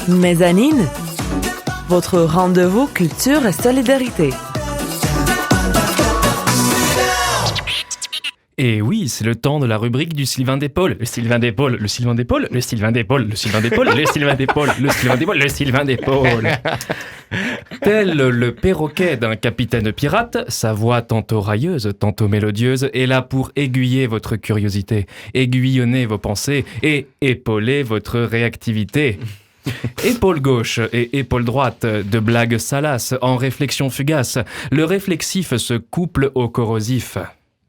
Mezzanine, votre rendez-vous culture et solidarité. Et oui, c'est le temps de la rubrique du Sylvain d'Épaule. Le Sylvain d'Épaule, le Sylvain d'Épaule, le Sylvain d'Épaule, le Sylvain d'Épaule, le Sylvain d'Épaule, le Sylvain d'Épaule, le Sylvain d'Épaule. Tel le perroquet d'un capitaine pirate, sa voix tantôt railleuse, tantôt mélodieuse est là pour aiguiller votre curiosité, aiguillonner vos pensées et épauler votre réactivité. Épaule gauche et épaule droite, de blagues salaces en réflexion fugace, le réflexif se couple au corrosif.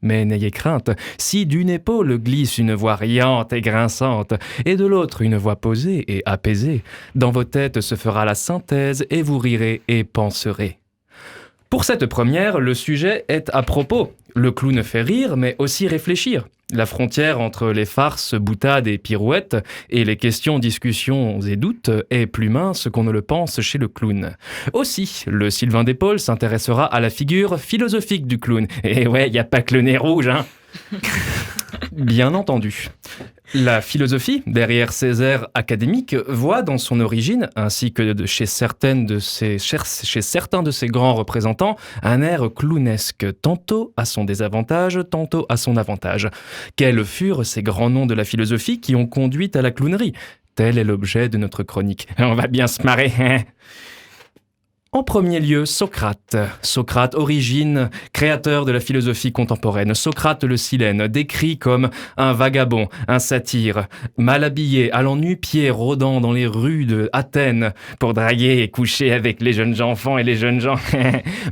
Mais n'ayez crainte, si d'une épaule glisse une voix riante et grinçante, et de l'autre une voix posée et apaisée, dans vos têtes se fera la synthèse et vous rirez et penserez. Pour cette première, le sujet est à propos. Le clown fait rire, mais aussi réfléchir. La frontière entre les farces, boutades et pirouettes et les questions, discussions et doutes est plus mince qu'on ne le pense chez le clown. Aussi, le Sylvain d'Épaule s'intéressera à la figure philosophique du clown. Et ouais, y a pas que le nez rouge, hein. Bien entendu. La philosophie, derrière ces airs académiques, voit dans son origine, ainsi que chez certains de ses grands représentants, un air clownesque, tantôt à son désavantage, tantôt à son avantage. Quels furent ces grands noms de la philosophie qui ont conduit à la clownerie ? Tel est l'objet de notre chronique. On va bien se marrer, hein ? En premier lieu, Socrate. Socrate, origine, créateur de la philosophie contemporaine. Socrate le Silène, décrit comme un vagabond, un satyre, mal habillé, allant nu-pieds, rôdant dans les rues de Athènes pour draguer et coucher avec les jeunes enfants et les jeunes gens,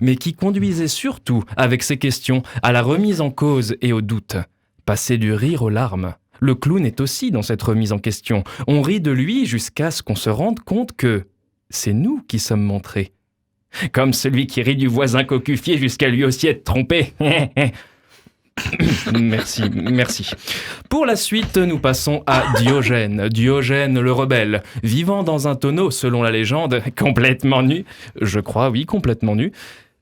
mais qui conduisait surtout, avec ses questions, à la remise en cause et au doute. Passer du rire aux larmes. Le clown est aussi dans cette remise en question. On rit de lui jusqu'à ce qu'on se rende compte que c'est nous qui sommes montrés. Comme celui qui rit du voisin cocufié jusqu'à lui aussi être trompé. Merci. Pour la suite, nous passons à Diogène. Diogène le rebelle, vivant dans un tonneau, selon la légende, complètement nu. Je crois, oui, complètement nu.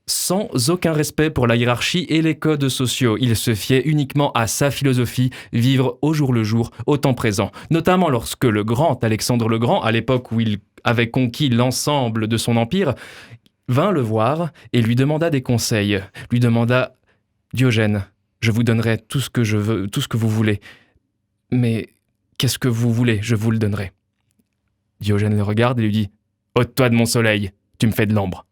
Sans aucun respect pour la hiérarchie et les codes sociaux. Il se fiait uniquement à sa philosophie, vivre au jour le jour, au temps présent. Notamment lorsque le grand Alexandre le Grand, à l'époque où il avait conquis l'ensemble de son empire, vint le voir et lui demanda des conseils. Lui demanda « Diogène, je vous donnerai tout ce que je veux, tout ce que vous voulez. Mais qu'est-ce que vous voulez ? Je vous le donnerai. » Diogène le regarde et lui dit « Ôte-toi de mon soleil, tu me fais de l'ombre. »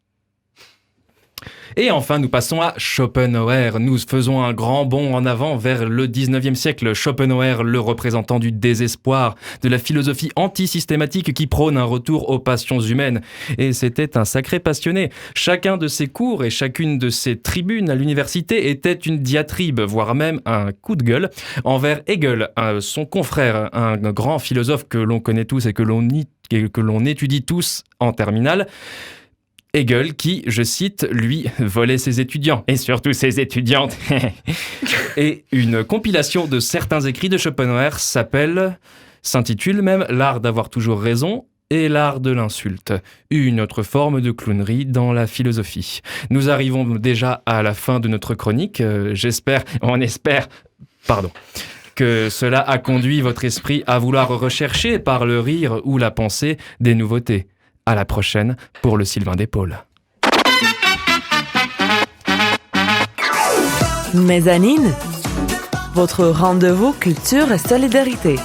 Et enfin, nous passons à Schopenhauer. Nous faisons un grand bond en avant vers le 19e siècle. Schopenhauer, le représentant du désespoir, de la philosophie antisystématique qui prône un retour aux passions humaines. Et c'était un sacré passionné. Chacun de ses cours et chacune de ses tribunes à l'université était une diatribe, voire même un coup de gueule, envers Hegel, son confrère, un grand philosophe que l'on connaît tous et que l'on étudie tous en terminale. Hegel qui, je cite, lui, volait ses étudiants, et surtout ses étudiantes. Et une compilation de certains écrits de Schopenhauer s'intitule même « L'art d'avoir toujours raison » et « L'art de l'insulte », une autre forme de clownerie dans la philosophie. Nous arrivons déjà à la fin de notre chronique. On espère que cela a conduit votre esprit à vouloir rechercher par le rire ou la pensée des nouveautés. À la prochaine pour le Sylvain d'Épaule. Mezzanine, votre rendez-vous culture et solidarité.